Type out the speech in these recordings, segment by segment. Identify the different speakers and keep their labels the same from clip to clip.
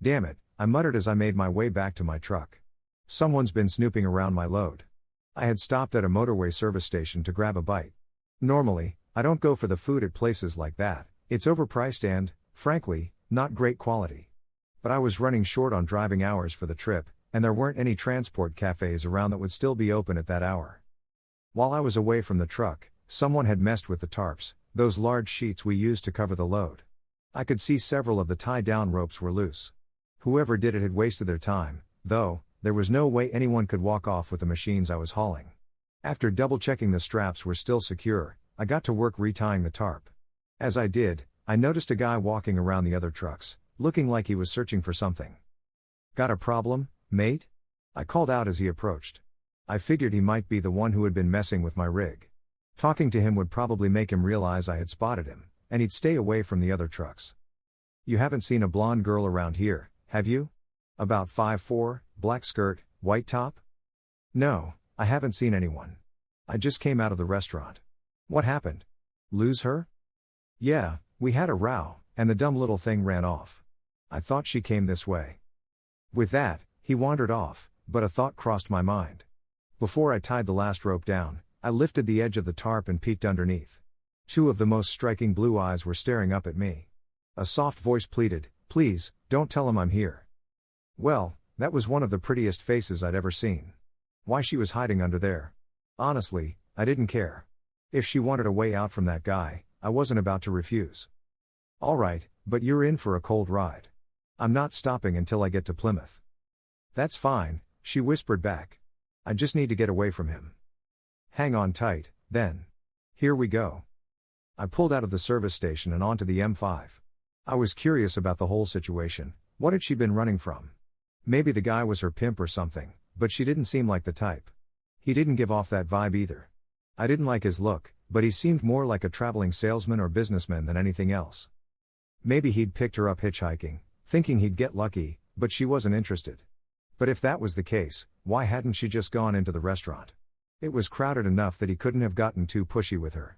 Speaker 1: Damn it, I muttered as I made my way back to my truck. Someone's been snooping around my load. I had stopped at a motorway service station to grab a bite. Normally, I don't go for the food at places like that, it's overpriced and, frankly, not great quality. But I was running short on driving hours for the trip, and there weren't any transport cafes around that would still be open at that hour. While I was away from the truck, someone had messed with the tarps, those large sheets we used to cover the load. I could see several of the tie-down ropes were loose. Whoever did it had wasted their time, though, there was no way anyone could walk off with the machines I was hauling. After double-checking the straps were still secure, I got to work retying the tarp. As I did, I noticed a guy walking around the other trucks, looking like he was searching for something. "Got a problem, mate?" I called out as he approached. I figured he might be the one who had been messing with my rig. Talking to him would probably make him realize I had spotted him, and he'd stay away from the other trucks. "You haven't seen a blonde girl around here, have you? About 5'4", black skirt, white top?" "No, I haven't seen anyone. I just came out of the restaurant." "What happened? Lose her?" "Yeah, we had a row, and the dumb little thing ran off. I thought she came this way." With that, he wandered off, but a thought crossed my mind. Before I tied the last rope down, I lifted the edge of the tarp and peeked underneath. Two of the most striking blue eyes were staring up at me. A soft voice pleaded, "Please, don't tell him I'm here." Well, that was one of the prettiest faces I'd ever seen. Why she was hiding under there? Honestly, I didn't care. If she wanted a way out from that guy, I wasn't about to refuse. "All right, but you're in for a cold ride. I'm not stopping until I get to Plymouth." "That's fine," she whispered back. "I just need to get away from him." "Hang on tight, then. Here we go." I pulled out of the service station and onto the M5. I was curious about the whole situation. What had she been running from? Maybe the guy was her pimp or something, but she didn't seem like the type. He didn't give off that vibe either. I didn't like his look, but he seemed more like a traveling salesman or businessman than anything else. Maybe he'd picked her up hitchhiking, thinking he'd get lucky, but she wasn't interested. But if that was the case, why hadn't she just gone into the restaurant? It was crowded enough that he couldn't have gotten too pushy with her.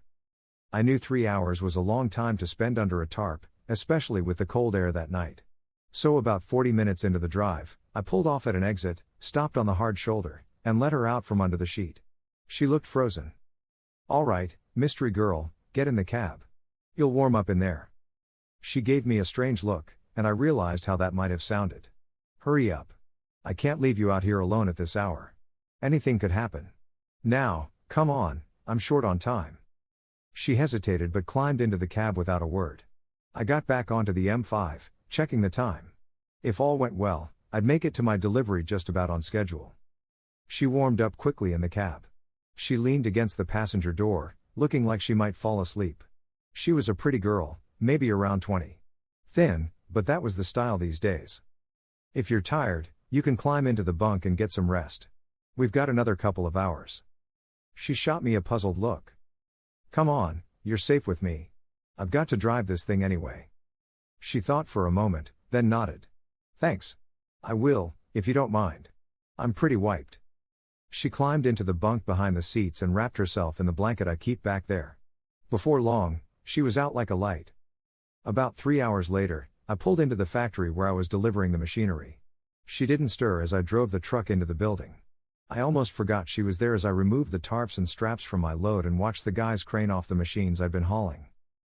Speaker 1: I knew 3 hours was a long time to spend under a tarp, especially with the cold air that night. So about 40 minutes into the drive, I pulled off at an exit, stopped on the hard shoulder, and let her out from under the sheet. She looked frozen. "All right, mystery girl, get in the cab. You'll warm up in there." She gave me a strange look, and I realized how that might have sounded. "Hurry up. I can't leave you out here alone at this hour. Anything could happen. Now, come on, I'm short on time." She hesitated but climbed into the cab without a word. I got back onto the M5, checking the time. If all went well, I'd make it to my delivery just about on schedule. She warmed up quickly in the cab. She leaned against the passenger door, looking like she might fall asleep. She was a pretty girl, maybe around 20. Thin, but that was the style these days. "If you're tired, you can climb into the bunk and get some rest. We've got another couple of hours." She shot me a puzzled look. "Come on, you're safe with me. I've got to drive this thing anyway." She thought for a moment, then nodded. "Thanks. I will, if you don't mind. I'm pretty wiped." She climbed into the bunk behind the seats and wrapped herself in the blanket I keep back there. Before long, she was out like a light. About 3 hours later, I pulled into the factory where I was delivering the machinery. She didn't stir as I drove the truck into the building. I almost forgot she was there as I removed the tarps and straps from my load and watched the guys crane off the machines I'd been hauling.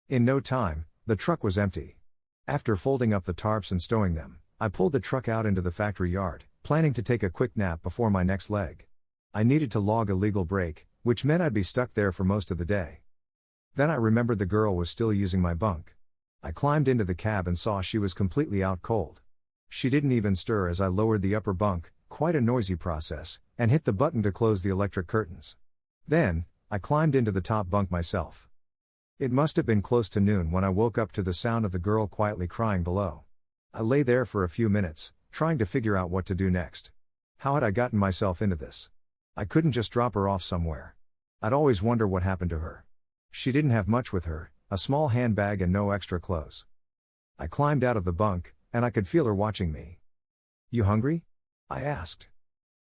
Speaker 1: In no time, the truck was empty. After folding up the tarps and stowing them, I pulled the truck out into the factory yard, planning to take a quick nap before my next leg. I needed to log a legal break, which meant I'd be stuck there for most of the day. Then I remembered the girl was still using my bunk. I climbed into the cab and saw she was completely out cold. She didn't even stir as I lowered the upper bunk, quite a noisy process, and hit the button to close the electric curtains. Then, I climbed into the top bunk myself. It must have been close to noon when I woke up to the sound of the girl quietly crying below. I lay there for a few minutes, trying to figure out what to do next. How had I gotten myself into this? I couldn't just drop her off somewhere. I'd always wonder what happened to her. She didn't have much with her, a small handbag and no extra clothes. I climbed out of the bunk, and I could feel her watching me. "You hungry?" I asked.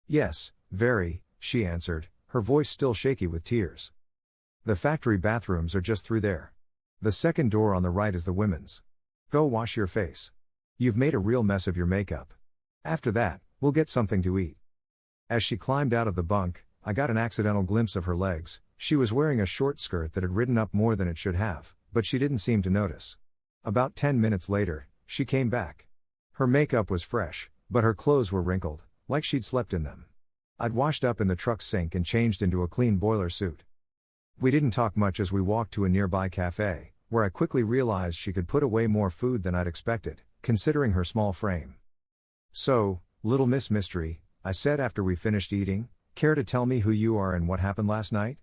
Speaker 1: "Yes, very," she answered, her voice still shaky with tears. "The factory bathrooms are just through there. The second door on the right is the women's. Go wash your face. You've made a real mess of your makeup. After that, we'll get something to eat. As she climbed out of the bunk, I got an accidental glimpse of her legs. She was wearing a short skirt that had ridden up more than it should have, but she didn't seem to notice. About 10 minutes later, she came back. Her makeup was fresh, but her clothes were wrinkled, like she'd slept in them. I'd washed up in the truck's sink and changed into a clean boiler suit. We didn't talk much as we walked to a nearby cafe, where I quickly realized she could put away more food than I'd expected, considering her small frame. "So, Little Miss Mystery," I said after we finished eating, "care to tell me who you are and what happened last night?"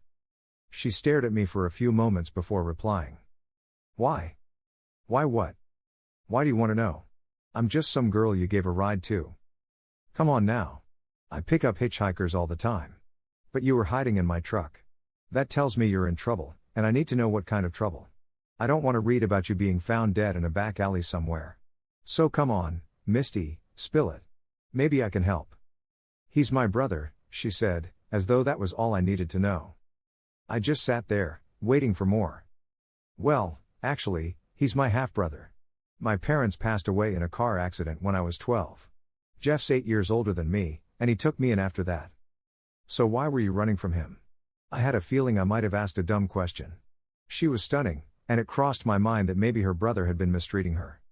Speaker 1: She stared at me for a few moments before replying. "Why? Why what? Why do you want to know? I'm just some girl you gave a ride to." "Come on now. I pick up hitchhikers all the time. But you were hiding in my truck. That tells me you're in trouble, and I need to know what kind of trouble. I don't want to read about you being found dead in a back alley somewhere. So come on, Misty, spill it. Maybe I can help." "He's my brother," she said, as though that was all I needed to know. I just sat there, waiting for more. "Well, actually, he's my half-brother. My parents passed away in a car accident when I was 12. Jeff's 8 years older than me, and he took me in after that." "So why were you running from him?" I had a feeling I might have asked a dumb question. She was stunning, and it crossed my mind that maybe her brother had been mistreating her.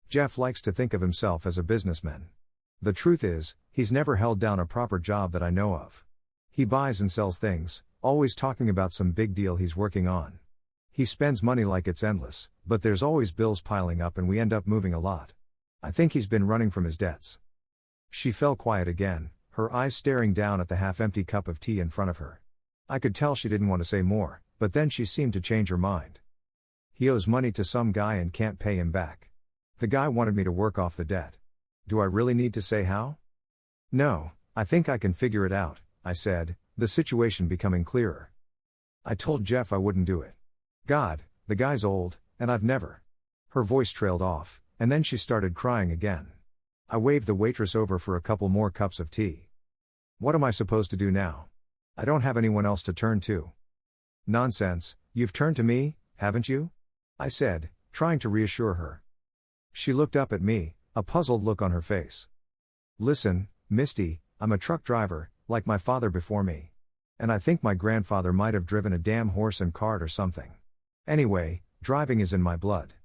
Speaker 1: "Jeff likes to think of himself as a businessman. The truth is, he's never held down a proper job that I know of. He buys and sells things, always talking about some big deal he's working on. He spends money like it's endless, but there's always bills piling up and we end up moving a lot. I think he's been running from his debts." She fell quiet again, her eyes staring down at the half-empty cup of tea in front of her. I could tell she didn't want to say more, but then she seemed to change her mind. "He owes money to some guy and can't pay him back. The guy wanted me to work off the debt. Do I really need to say how?" "No, I think I can figure it out," I said, the situation becoming clearer. "I told Jeff I wouldn't do it. God, the guy's old, and I've never." Her voice trailed off, and then she started crying again. I waved the waitress over for a couple more cups of tea. "What am I supposed to do now? I don't have anyone else to turn to." "Nonsense, you've turned to me, haven't you?" I said, trying to reassure her. She looked up at me, a puzzled look on her face. "Listen, Misty, I'm a truck driver, like my father before me. And I think my grandfather might have driven a damn horse and cart or something. Anyway, driving is in my blood.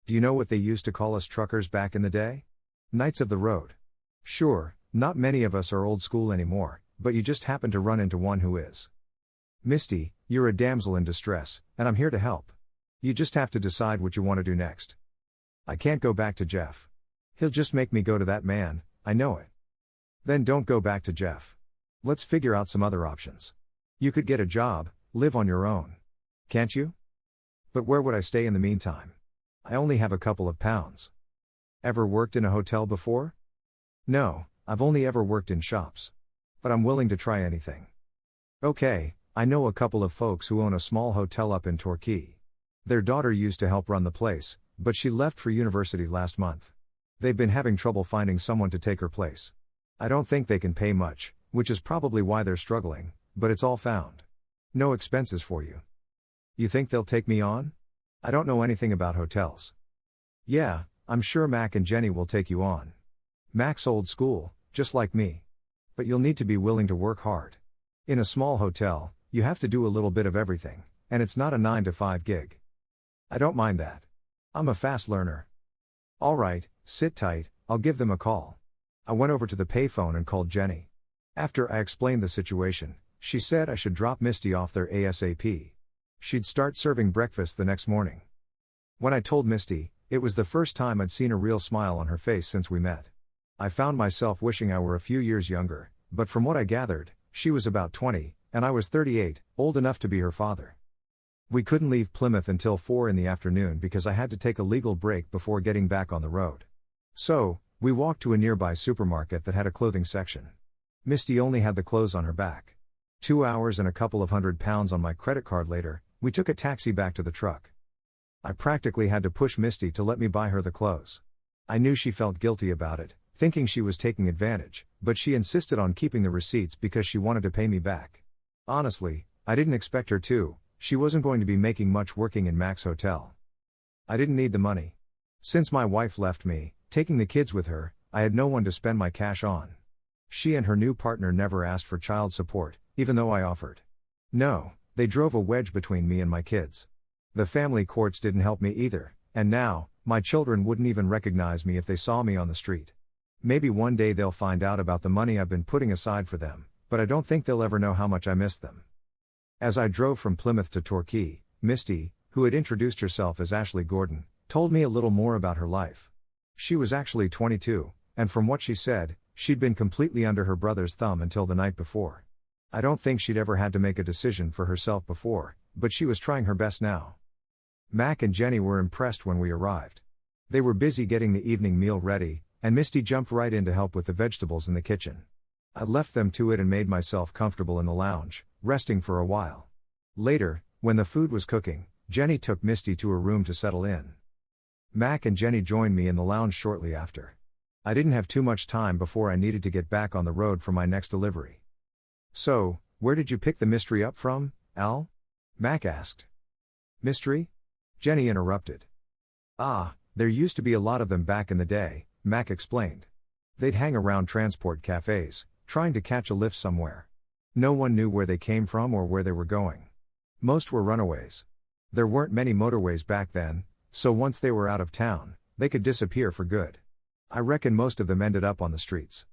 Speaker 1: Do you know what they used to call us truckers back in the day? Knights of the road. Sure, not many of us are old school anymore, but you just happen to run into one who is. Misty, you're a damsel in distress, and I'm here to help. You just have to decide what you want to do next. I can't go back to Jeff. He'll just make me go to that man, I know it. Then don't go back to Jeff. Let's figure out some other options. You could get a job, live on your own. Can't you? But where would I stay in the meantime? I only have a couple of pounds. Ever worked in a hotel before? No, I've only ever worked in shops. But I'm willing to try anything. Okay, I know a couple of folks who own a small hotel up in Torquay. Their daughter used to help run the place, but she left for university last month. They've been having trouble finding someone to take her place. I don't think they can pay much, which is probably why they're struggling, but it's all found. No expenses for you. You think they'll take me on? I don't know anything about hotels. Yeah, I'm sure Mac and Jenny will take you on. Mac's old school, just like me. But you'll need to be willing to work hard. In a small hotel, you have to do a little bit of everything, and it's not a 9-to-5 gig. I don't mind that. I'm a fast learner. All right, sit tight, I'll give them a call. I went over to the payphone and called Jenny. After I explained the situation, she said I should drop Misty off there ASAP. She'd start serving breakfast the next morning. When I told Misty, it was the first time I'd seen a real smile on her face since we met. I found myself wishing I were a few years younger, but from what I gathered, she was about 20, and I was 38, old enough to be her father. We couldn't leave Plymouth until 4 in the afternoon because I had to take a legal break before getting back on the road. So, we walked to a nearby supermarket that had a clothing section. Misty only had the clothes on her back. 2 hours and a couple of £100 on my credit card later, we took a taxi back to the truck. I practically had to push Misty to let me buy her the clothes. I knew she felt guilty about it, thinking she was taking advantage, but she insisted on keeping the receipts because she wanted to pay me back. Honestly, I didn't expect her to. She wasn't going to be making much working in Mac's hotel. I didn't need the money. Since my wife left me, Taking the kids with her, I had no one to spend my cash on. She and her new partner never asked for child support, even though I offered. No, they drove a wedge between me and my kids. The family courts didn't help me either, and now, my children wouldn't even recognize me if they saw me on the street. Maybe one day they'll find out about the money I've been putting aside for them, but I don't think they'll ever know how much I miss them. As I drove from Plymouth to Torquay, Misty, who had introduced herself as Ashley Gordon, told me a little more about her life. She was actually 22, and from what she said, she'd been completely under her brother's thumb until the night before. I don't think she'd ever had to make a decision for herself before, but she was trying her best now. Mac and Jenny were impressed when we arrived. They were busy getting the evening meal ready, and Misty jumped right in to help with the vegetables in the kitchen. I left them to it and made myself comfortable in the lounge, resting for a while. Later, when the food was cooking, Jenny took Misty to her room to settle in. Mac and Jenny joined me in the lounge shortly after. I didn't have too much time before I needed to get back on the road for my next delivery. "So, where did you pick the mystery up from, Al?" Mac asked. "Mystery?" Jenny interrupted. "Ah, there used to be a lot of them back in the day," Mac explained. "They'd hang around transport cafes, trying to catch a lift somewhere. No one knew where they came from or where they were going. Most were runaways. There weren't many motorways back then, so once they were out of town, they could disappear for good. I reckon most of them ended up on the streets."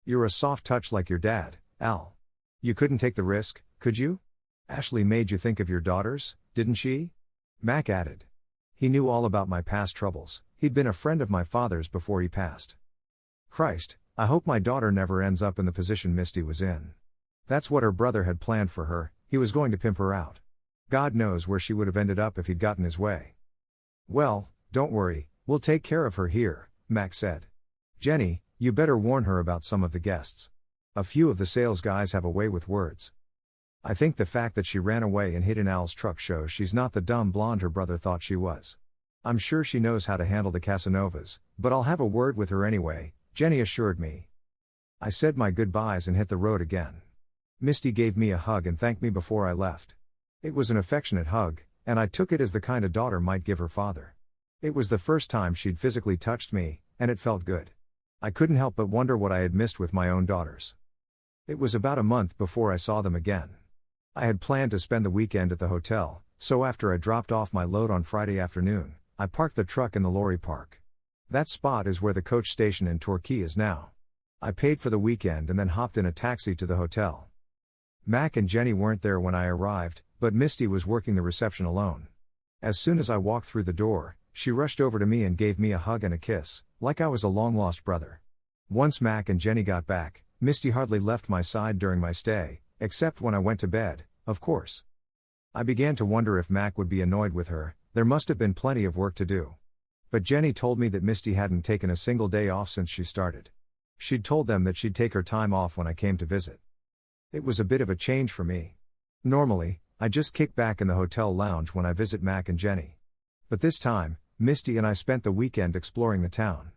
Speaker 1: "You're a soft touch like your dad, Al. You couldn't take the risk, could you? Ashley made you think of your daughters, didn't she?" Mac added. "He knew all about my past troubles. He'd been a friend of my father's before he passed." Christ, I hope my daughter never ends up in the position Misty was in. That's what her brother had planned for her. He was going to pimp her out. God knows where she would have ended up if he'd gotten his way. "Well, don't worry, we'll take care of her here," Mac said. "Jenny, you better warn her about some of the guests. A few of the sales guys have a way with words. I think the fact that she ran away and hid in Al's truck shows she's not the dumb blonde her brother thought she was. I'm sure she knows how to handle the Casanovas, but I'll have a word with her anyway," Jenny assured me. I said my goodbyes and hit the road again. Misty gave me a hug and thanked me before I left. It was an affectionate hug, and I took it as the kind a daughter might give her father. It was the first time she'd physically touched me, and it felt good. I couldn't help but wonder what I had missed with my own daughters. It was about a month before I saw them again. I had planned to spend the weekend at the hotel, so after I dropped off my load on Friday afternoon, I parked the truck in the lorry park. That spot is where the coach station in Torquay is now. I paid for the weekend and then hopped in a taxi to the hotel. Mac and Jenny weren't there when I arrived, but Misty was working the reception alone. As soon as I walked through the door, she rushed over to me and gave me a hug and a kiss, like I was a long-lost brother. Once Mac and Jenny got back, Misty hardly left my side during my stay, except when I went to bed, of course. I began to wonder if Mac would be annoyed with her. There must have been plenty of work to do. But Jenny told me that Misty hadn't taken a single day off since she started. She'd told them that she'd take her time off when I came to visit. It was a bit of a change for me. Normally, I just kick back in the hotel lounge when I visit Mac and Jenny. But this time, Misty and I spent the weekend exploring the town.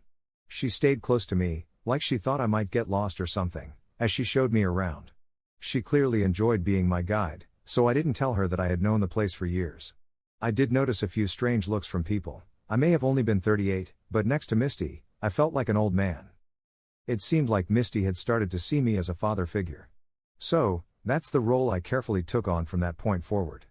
Speaker 1: She stayed close to me, like she thought I might get lost or something, as she showed me around. She clearly enjoyed being my guide, so I didn't tell her that I had known the place for years. I did notice a few strange looks from people. I may have only been 38, but next to Misty, I felt like an old man. It seemed like Misty had started to see me as a father figure. So, that's the role I carefully took on from that point forward.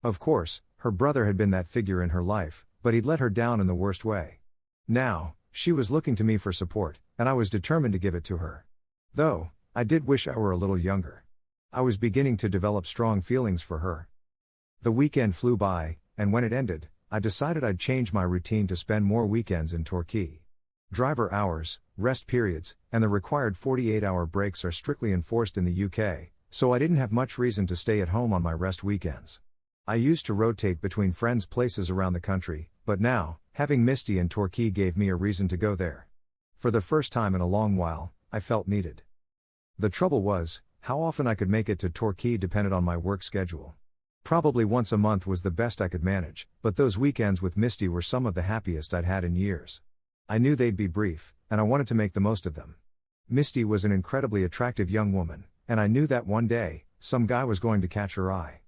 Speaker 1: Of course, her brother had been that figure in her life, but he'd let her down in the worst way. Now, she was looking to me for support, and I was determined to give it to her. Though, I did wish I were a little younger. I was beginning to develop strong feelings for her. The weekend flew by, and when it ended, I decided I'd change my routine to spend more weekends in Torquay. Driver hours, rest periods, and the required 48-hour breaks are strictly enforced in the UK, so I didn't have much reason to stay at home on my rest weekends. I used to rotate between friends' places around the country, but now, having Misty in Torquay gave me a reason to go there. For the first time in a long while, I felt needed. The trouble was, how often I could make it to Torquay depended on my work schedule. Probably once a month was the best I could manage, but those weekends with Misty were some of the happiest I'd had in years. I knew they'd be brief, and I wanted to make the most of them. Misty was an incredibly attractive young woman, and I knew that one day, some guy was going to catch her eye.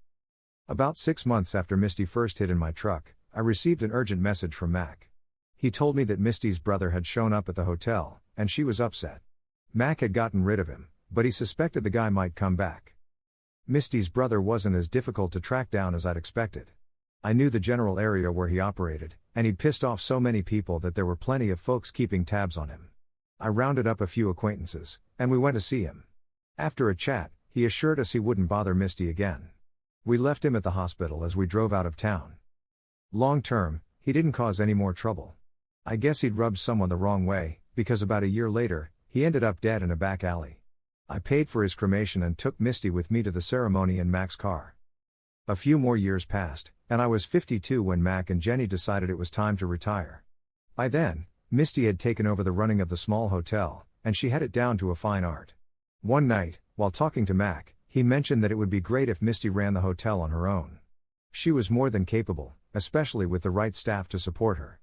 Speaker 1: About 6 months after Misty first hid in my truck, I received an urgent message from Mac. He told me that Misty's brother had shown up at the hotel, and she was upset. Mac had gotten rid of him, but he suspected the guy might come back. Misty's brother wasn't as difficult to track down as I'd expected. I knew the general area where he operated, and he'd pissed off so many people that there were plenty of folks keeping tabs on him. I rounded up a few acquaintances, and we went to see him. After a chat, he assured us he wouldn't bother Misty again. We left him at the hospital as we drove out of town. Long term, he didn't cause any more trouble. I guess he'd rubbed someone the wrong way, because about a year later, he ended up dead in a back alley. I paid for his cremation and took Misty with me to the ceremony in Mac's car. A few more years passed, and I was 52 when Mac and Jenny decided it was time to retire. By then, Misty had taken over the running of the small hotel, and she had it down to a fine art. One night, while talking to Mac, he mentioned that it would be great if Misty ran the hotel on her own. She was more than capable, especially with the right staff to support her.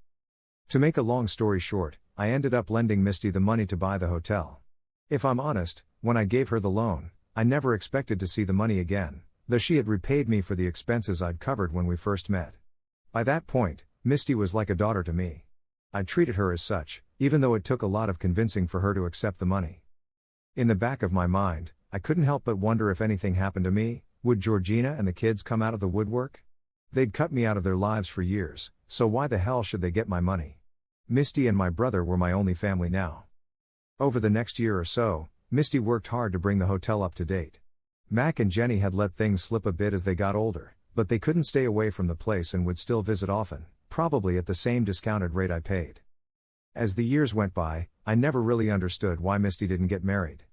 Speaker 1: To make a long story short, I ended up lending Misty the money to buy the hotel. If I'm honest, when I gave her the loan, I never expected to see the money again, though she had repaid me for the expenses I'd covered when we first met. By that point, Misty was like a daughter to me. I treated her as such, even though it took a lot of convincing for her to accept the money. In the back of my mind, I couldn't help but wonder if anything happened to me, would Georgina and the kids come out of the woodwork? They'd cut me out of their lives for years, so why the hell should they get my money? Misty and my brother were my only family now. Over the next year or so, Misty worked hard to bring the hotel up to date. Mac and Jenny had let things slip a bit as they got older, but they couldn't stay away from the place and would still visit often, probably at the same discounted rate I paid. As the years went by, I never really understood why Misty didn't get married.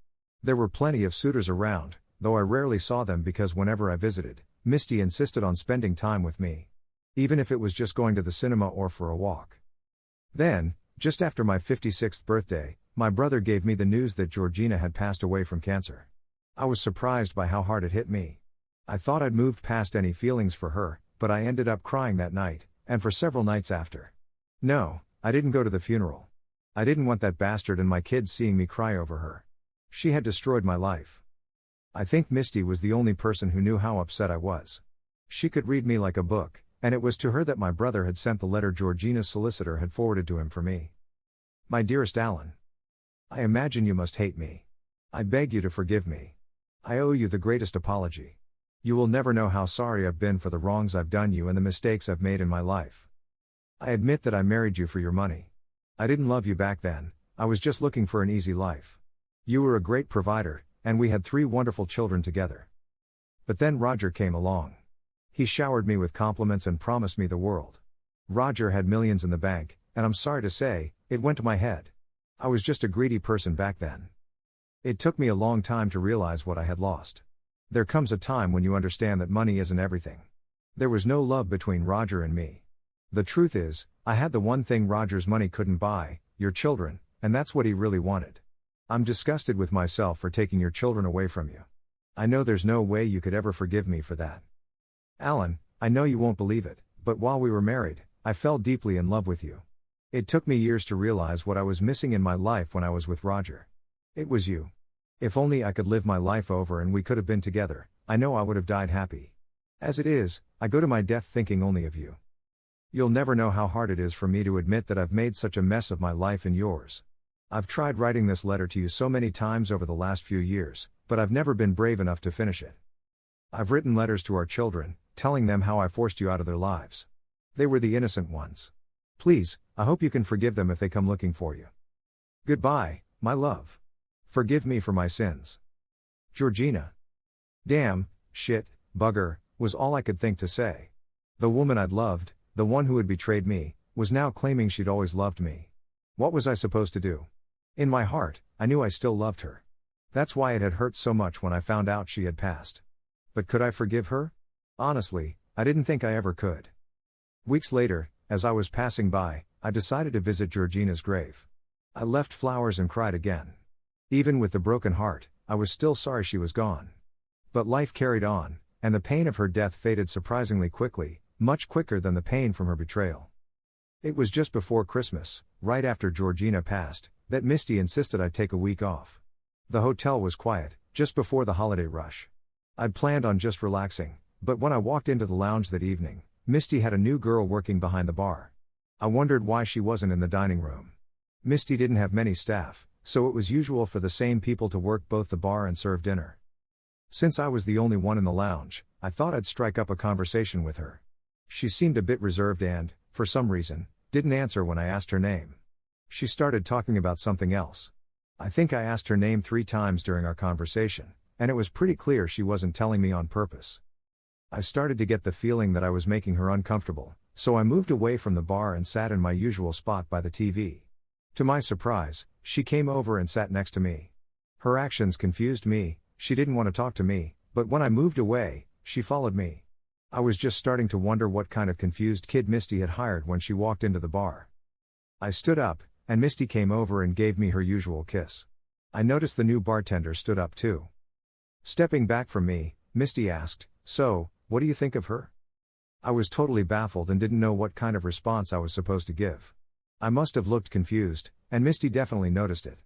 Speaker 1: There were plenty of suitors around, though I rarely saw them because whenever I visited, Misty insisted on spending time with me. Even if it was just going to the cinema or for a walk. Then, just after my 56th birthday, my brother gave me the news that Georgina had passed away from cancer. I was surprised by how hard it hit me. I thought I'd moved past any feelings for her, but I ended up crying that night, and for several nights after. No, I didn't go to the funeral. I didn't want that bastard and my kids seeing me cry over her. She had destroyed my life. I think Misty was the only person who knew how upset I was. She could read me like a book, and it was to her that my brother had sent the letter Georgina's solicitor had forwarded to him for me. My dearest Alan. I imagine you must hate me. I beg you to forgive me. I owe you the greatest apology. You will never know how sorry I've been for the wrongs I've done you and the mistakes I've made in my life. I admit that I married you for your money. I didn't love you back then, I was just looking for an easy life. You were a great provider, and we had 3 wonderful children together. But then Roger came along. He showered me with compliments and promised me the world. Roger had millions in the bank, and I'm sorry to say, it went to my head. I was just a greedy person back then. It took me a long time to realize what I had lost. There comes a time when you understand that money isn't everything. There was no love between Roger and me. The truth is, I had the one thing Roger's money couldn't buy, your children, and that's what he really wanted. I'm disgusted with myself for taking your children away from you. I know there's no way you could ever forgive me for that. Alan, I know you won't believe it, but while we were married, I fell deeply in love with you. It took me years to realize what I was missing in my life when I was with Roger. It was you. If only I could live my life over and we could have been together, I know I would have died happy. As it is, I go to my death thinking only of you. You'll never know how hard it is for me to admit that I've made such a mess of my life and yours. I've tried writing this letter to you so many times over the last few years, but I've never been brave enough to finish it. I've written letters to our children, telling them how I forced you out of their lives. They were the innocent ones. Please, I hope you can forgive them if they come looking for you. Goodbye, my love. Forgive me for my sins. Georgina. Damn, shit, bugger, was all I could think to say. The woman I'd loved, the one who had betrayed me, was now claiming she'd always loved me. What was I supposed to do? In my heart, I knew I still loved her. That's why it had hurt so much when I found out she had passed. But could I forgive her? Honestly, I didn't think I ever could. Weeks later, as I was passing by, I decided to visit Georgina's grave. I left flowers and cried again. Even with the broken heart, I was still sorry she was gone. But life carried on, and the pain of her death faded surprisingly quickly, much quicker than the pain from her betrayal. It was just before Christmas, right after Georgina passed, that Misty insisted I take a week off. The hotel was quiet, just before the holiday rush. I'd planned on just relaxing, but when I walked into the lounge that evening, Misty had a new girl working behind the bar. I wondered why she wasn't in the dining room. Misty didn't have many staff, so it was usual for the same people to work both the bar and serve dinner. Since I was the only one in the lounge, I thought I'd strike up a conversation with her. She seemed a bit reserved and, for some reason, didn't answer when I asked her name. She started talking about something else. I think I asked her name 3 times during our conversation, and it was pretty clear she wasn't telling me on purpose. I started to get the feeling that I was making her uncomfortable, so I moved away from the bar and sat in my usual spot by the TV. To my surprise, she came over and sat next to me. Her actions confused me. She didn't want to talk to me, but when I moved away, she followed me. I was just starting to wonder what kind of confused kid Misty had hired when she walked into the bar. I stood up, and Misty came over and gave me her usual kiss. I noticed the new bartender stood up too. Stepping back from me, Misty asked, "So, what do you think of her?" I was totally baffled and didn't know what kind of response I was supposed to give. I must have looked confused, and Misty definitely noticed it.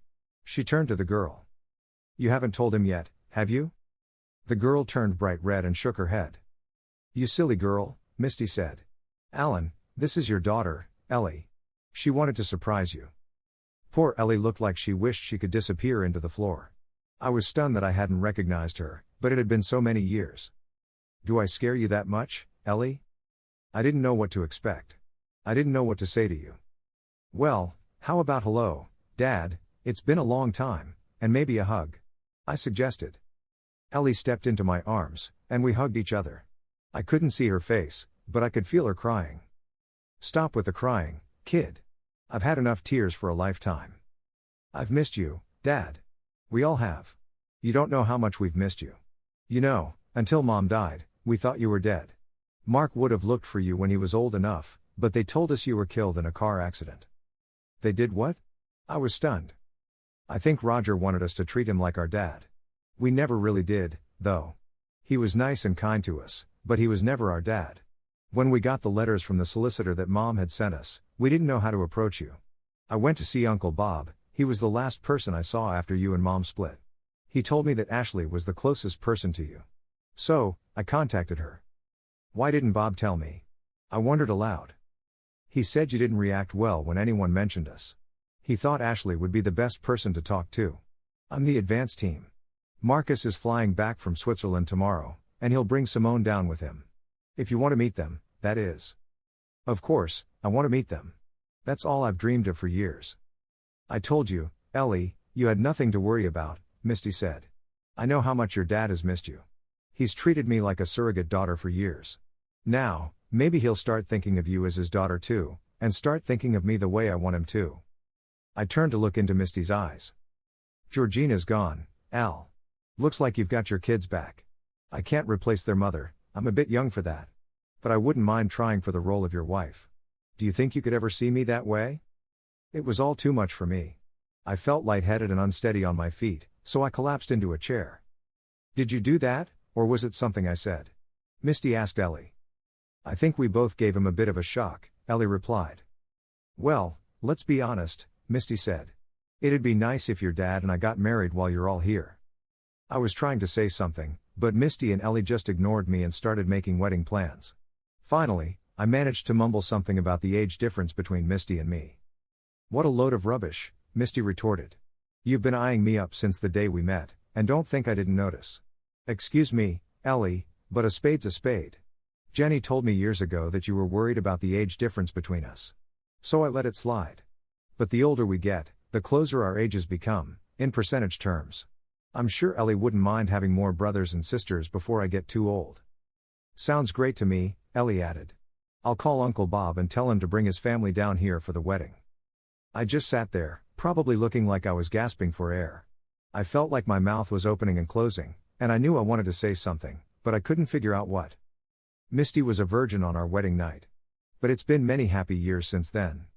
Speaker 1: She turned to the girl. "You haven't told him yet, have you?" The girl turned bright red and shook her head. "You silly girl," Misty said. "Alan, this is your daughter, Ellie. She wanted to surprise you." Poor Ellie looked like she wished she could disappear into the floor. I was stunned that I hadn't recognized her, but it had been so many years. "Do I scare you that much, Ellie?" I didn't know what to expect. I didn't know what to say to you. "Well, how about hello, Dad, it's been a long time, and maybe a hug?" I suggested. Ellie stepped into my arms, and we hugged each other. I couldn't see her face, but I could feel her crying. "Stop with the crying, kid. I've had enough tears for a lifetime. I've missed you, Dad. We all have. You don't know how much we've missed you. You know, until Mom died, we thought you were dead. Mark would have looked for you when he was old enough, but they told us you were killed in a car accident." "They did what?" I was stunned. "I think Roger wanted us to treat him like our dad. We never really did, though. He was nice and kind to us, but he was never our dad. When we got the letters from the solicitor that Mom had sent us, we didn't know how to approach you. I went to see Uncle Bob. He was the last person I saw after you and Mom split. He told me that Ashley was the closest person to you. So, I contacted her." "Why didn't Bob tell me?" I wondered aloud. "He said you didn't react well when anyone mentioned us. He thought Ashley would be the best person to talk to. I'm the advance team. Marcus is flying back from Switzerland tomorrow, and he'll bring Simone down with him. If you want to meet them, that is." "Of course, I want to meet them. That's all I've dreamed of for years." "I told you, Ellie, you had nothing to worry about," Misty said. "I know how much your dad has missed you. He's treated me like a surrogate daughter for years. Now, maybe he'll start thinking of you as his daughter too, and start thinking of me the way I want him to." I turned to look into Misty's eyes. "Georgina's gone, Al. Looks like you've got your kids back. I can't replace their mother, I'm a bit young for that. But I wouldn't mind trying for the role of your wife. Do you think you could ever see me that way?" It was all too much for me. I felt lightheaded and unsteady on my feet, so I collapsed into a chair. "Did you do that, or was it something I said?" Misty asked Ellie. "I think we both gave him a bit of a shock," Ellie replied. "Well, let's be honest," Misty said. "It'd be nice if your dad and I got married while you're all here." I was trying to say something, but Misty and Ellie just ignored me and started making wedding plans. Finally, I managed to mumble something about the age difference between Misty and me. "What a load of rubbish," Misty retorted. "You've been eyeing me up since the day we met, and don't think I didn't notice. Excuse me, Ellie, but a spade's a spade. Jenny told me years ago that you were worried about the age difference between us. So I let it slide. But the older we get, the closer our ages become, in percentage terms. I'm sure Ellie wouldn't mind having more brothers and sisters before I get too old." "Sounds great to me," Ellie added. "I'll call Uncle Bob and tell him to bring his family down here for the wedding." I just sat there, probably looking like I was gasping for air. I felt like my mouth was opening and closing, and I knew I wanted to say something, but I couldn't figure out what. Misty was a virgin on our wedding night. But it's been many happy years since then.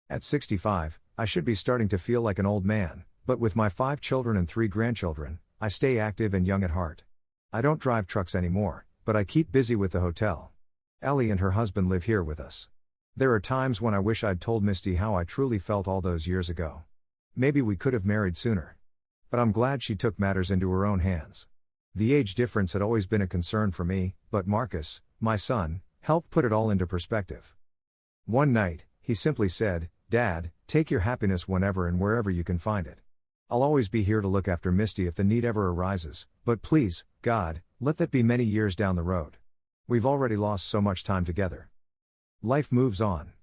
Speaker 1: At 65, I should be starting to feel like an old man, but with my 5 children and 3 grandchildren, I stay active and young at heart. I don't drive trucks anymore, but I keep busy with the hotel. Ellie and her husband live here with us. There are times when I wish I'd told Misty how I truly felt all those years ago. Maybe we could have married sooner. But I'm glad she took matters into her own hands. The age difference had always been a concern for me, but Marcus, my son, helped put it all into perspective. One night, He simply said, "Dad, take your happiness whenever and wherever you can find it. I'll always be here to look after Misty if the need ever arises, but please, God, let that be many years down the road. We've already lost so much time together." Life moves on.